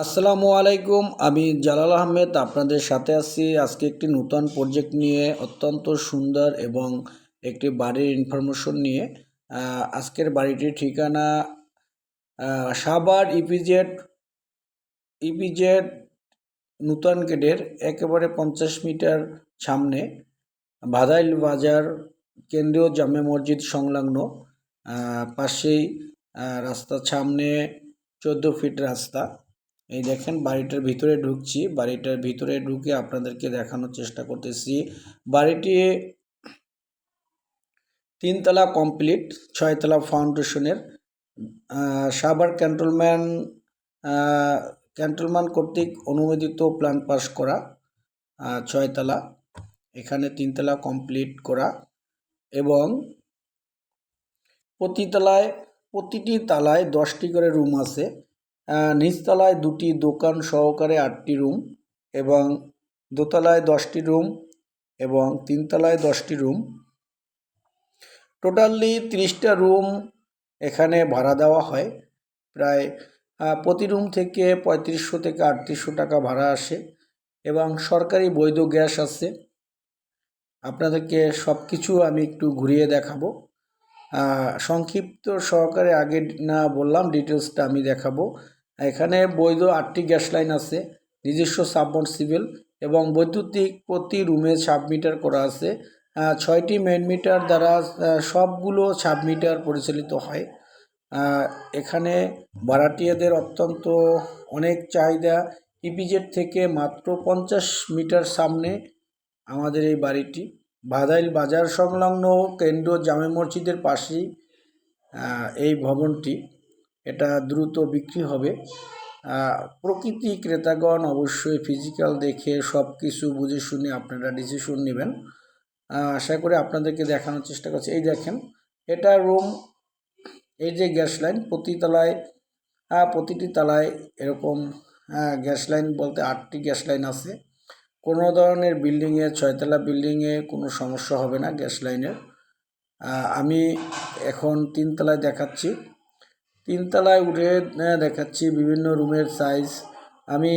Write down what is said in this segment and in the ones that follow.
আসসালামু আলাইকুম। আমি জালাল আহমেদ আপনাদের সাথে আছি। আজকে একটি নতুন প্রজেক্ট নিয়ে অত্যন্ত সুন্দর এবং একটি বাড়ির ইনফরমেশন নিয়ে। আজকের বাড়িটির ঠিকানা সাভার ইপিজেড নূতন গেটের একেবারে 50 মিটার সামনে ভাদাইল বাজার কেন্দ্রীয় জামে মসজিদ সংলগ্ন। পাশেই রাস্তার সামনে 14 ফিট রাস্তা। এই দেখেন বাড়িটার ভিতরে ঢুকছি। বাড়িটার ভিতরে ঢুকে আপনাদেরকে দেখানোর চেষ্টা করতেছি। বাড়িটি 3 তলা কমপ্লিট, 6 তলা ফাউন্ডেশনের। সাভার ক্যান্টনমেন্ট কর্তৃক অনুমোদিত প্ল্যান পাস করা। 6 তলা, এখানে 3 তলা কমপ্লিট করা এবং প্রতিটি তালায় 10টি করে রুম আছে। নিচতলায় 2টি দোকান সহকারে 8টি রুম এবং দোতলায় 10টি রুম এবং 3তলায় 10টি রুম। টোটালি 30টা রুম এখানে ভাড়া দেওয়া হয়। প্রায় প্রতি রুম থেকে 3500 থেকে 3800 টাকা ভাড়া আসে এবং সরকারি বৈধ গ্যাস আছে। আপনাদেরকে সব কিছু আমি একটু ঘুরিয়ে দেখাবো। সংক্ষিপ্ত সহকারে আগে না বললাম, ডিটেলসটা আমি দেখাবো। এখানে বৈধ 8টি গ্যাস লাইন আছে, নিজস্ব সাবমার্সিবল এবং বৈদ্যুতিক প্রতি রুমে সাবমিটার করা আছে। 6টি মেন মিটার দ্বারা সবগুলো সাবমিটার পরিচালিত হয়। এখানে ভাড়াটিয়াদের অত্যন্ত অনেক চাহিদা। ইপিজেড থেকে মাত্র 50 মিটার সামনে আমাদের এই বাড়িটি। ভাদাইল বাজার সংলগ্ন কেন্দ্রীয় জামে মসজিদের পাশেই এই ভবনটি। এটা দ্রুত বিক্রি হবে। প্রকৃতি ক্রেতাগণ অবশ্যই ফিজিক্যাল দেখে সব কিছু বুঝে শুনে আপনারা ডিসিশন নেবেন। আশা করি আপনাদেরকে দেখানোর চেষ্টা করছি। এই দেখেন, এটা রুম। এই যে গ্যাস লাইন প্রতিটি তালায় এরকম গ্যাস লাইন বলতে 8টি গ্যাস লাইন আছে। কোনো ধরনের বিল্ডিংয়ে, 6তলা বিল্ডিংয়ে কোনো সমস্যা হবে না গ্যাস লাইনের। আমি এখন 3তলায় দেখাচ্ছি। 3তলায় উঠে দেখাচ্ছি বিভিন্ন রুমের সাইজ। আমি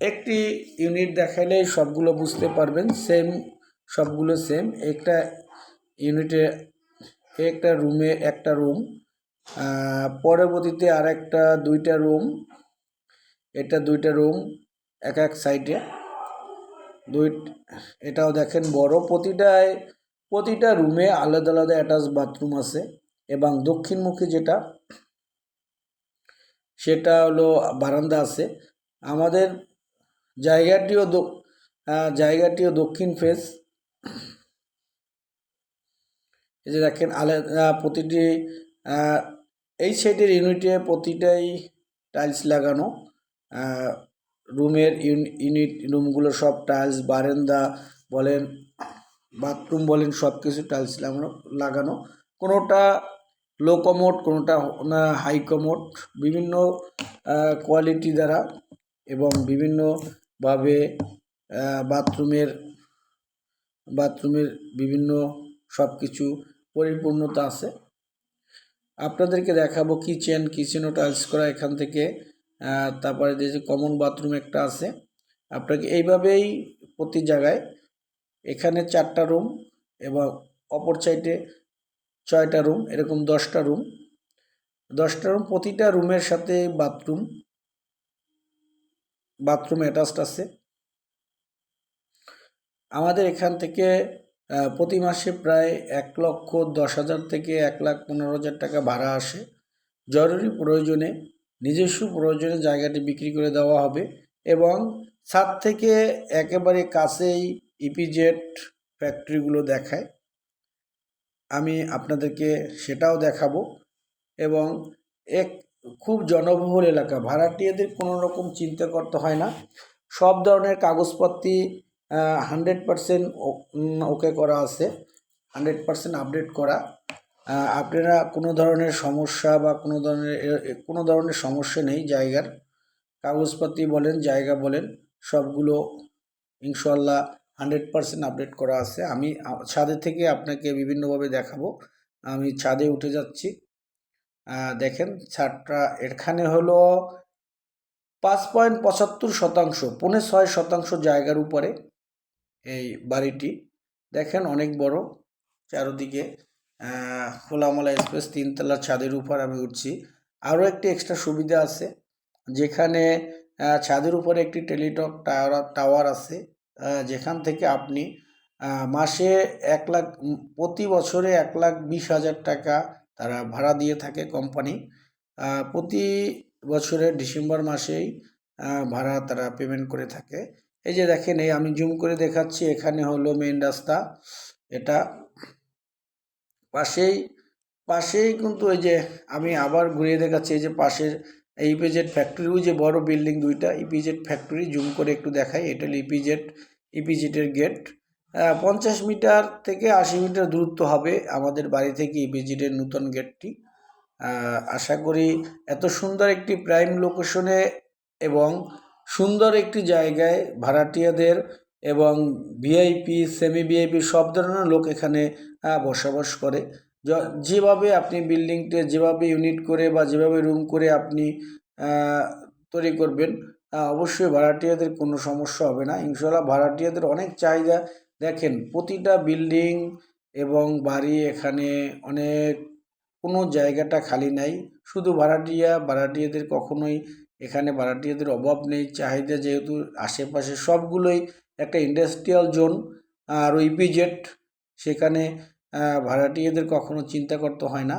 একটি ইউনিট দেখাইলেই সবগুলো বুঝতে পারবেন। সবগুলো সেম। একটা ইউনিটে একটা রুমে একটা রুম, পরবর্তীতে আর একটা 2টা রুম, এটা 2টা রুম এক সাইডে। এটাও দেখেন বড়। প্রতিটা রুমে আলাদা আলাদা অ্যাটাচ বাথরুম আছে এবং দক্ষিণমুখী সেটা হলো বারান্দা আছে। আমাদের জায়গাটিও দক্ষিণ ফেস। এই যে দেখেন প্রতিটি এই সাইডের ইউনিটে প্রতিটাই টাইলস লাগানো। রুমগুলো সব টাইলস, বারান্দা বলেন, বাথরুম বলেন, সব কিছু টাইলস লাগানো। কোনোটা লো কমোড, কোনোটা হাই কমোড, বিভিন্ন কোয়ালিটি দ্বারা এবং বিভিন্নভাবে বাথরুমের বিভিন্ন সব কিছু পরিপূর্ণতা আছে। আপনাদেরকে দেখাবো কিচেনও টাইলস করা এখান থেকে। তারপরে যে কমন বাথরুম একটা আছে। আপনাকে এইভাবেই প্রতি জায়গায়, এখানে 4টা রুম এবং অপর সাইডে 6টা রুম, এরকম 10টা রুম। প্রতিটা রুমের সাথে বাথরুম অ্যাটাচড আছে। আমাদের এখান থেকে প্রতি মাসে প্রায় 1,10,000 থেকে 1,15,000 টাকা ভাড়া আসে। জরুরি প্রয়োজনে, নিজস্ব প্রয়োজনে জায়গাটি বিক্রি করে দেওয়া হবে এবং ছাদ থেকে একেবারে কাছেই ইপিজেড ফ্যাক্টরিগুলো দেখায়। আমি আপনাদেরকে সেটাও দেখাবো এবং খুব জনবহুল এলাকা। ভাড়াটিয়াদের কোনো রকম চিন্তা করতে হয় না। সব ধরনের কাগজপত্র 100% ওকে করা আছে, 100% আপডেট করা। আপনারা কোনো ধরনের সমস্যা বা কোনো ধরনের সমস্যা নেই। জায়গার কাগজপত্র বলেন, জায়গা বলেন, সবগুলো ইনশাল্লাহ 100% আপডেট করা আছে। আমি ছাদে থেকে আপনাকে বিভিন্নভাবে দেখাবো। আমি ছাদে উঠে যাচ্ছি। দেখেন ছাদটা এখানে হলো 5.75%, 5.6% জায়গার উপরে এই বাড়িটি। দেখেন অনেক বড়, চারদিকে খোলামেলা স্পেস, 3তলা ছাদের উপর আমি উঠছি। আরও একটি এক্সট্রা সুবিধা আছে, যেখানে ছাদের উপরে একটি টেলিটক টাওয়ার আছে, যেখান থেকে আপনি মাসে 1 লাখ, প্রতি বছরে 1,20,000 টাকা তারা ভাড়া দিয়ে থাকে কোম্পানি। প্রতি বছরের ডিসেম্বর মাসেই ভাড়া তারা পেমেন্ট করে থাকে। এই যে দেখেন, এই আমি জুম করে দেখাচ্ছি, এখানে হলো মেইন রাস্তা। এটা পাশেই কিন্তু এই যে আমি আবার ঘুরিয়ে দেখাচ্ছি, এই যে পাশের ইপিজেড ফ্যাক্টরি, ওই যে বড় বিল্ডিং দুইটা, ইপিজেড ফ্যাক্টরি। জুম করে একটু দেখাই, এটা হলো ইপিজেডের গেট। 50 মিটার থেকে 80 মিটার দূরত্ব হবে আমাদের বাড়ি থেকে ইপিজেডের নতুন গেটটি। আশা করি এত সুন্দর একটি প্রাইম লোকেশনে এবং সুন্দর একটি জায়গায় ভাড়াটিয়াদের এবং ভিআইপি, সেমি ভিআইপি সব ধরনের লোক এখানে বসবাস করে। যেভাবে আপনি বিল্ডিংতে যেভাবে ইউনিট করে বা যেভাবে রুম করে আপনি তৈরি করবেন, অবশ্যই ভাড়াটিয়াদের কোনো সমস্যা হবে না ইনশাল্লাহ। ভাড়াটিয়াদের অনেক চাহিদা। দেখেন প্রতিটা বিল্ডিং এবং বাড়ি এখানে অনেক, কোনো জায়গাটা খালি নাই। শুধু ভাড়াটিয়াদের কখনোই এখানে ভাড়াটিয়াদের অভাব নেই। চাহিদা যেহেতু আশেপাশে সবগুলোই একটা ইন্ডাস্ট্রিয়াল জোন আর ইপিজেড, সেখানে ভাড়াটিয়াদের কখনো চিন্তা করতে হয় না।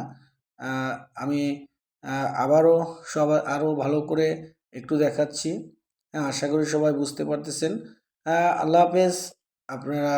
আমি আবারও আরও ভালো করে একটু দেখাচ্ছি। আশা করি সবাই বুঝতে পারতেছেন। আল্লাহ হাফেজ। আপনারা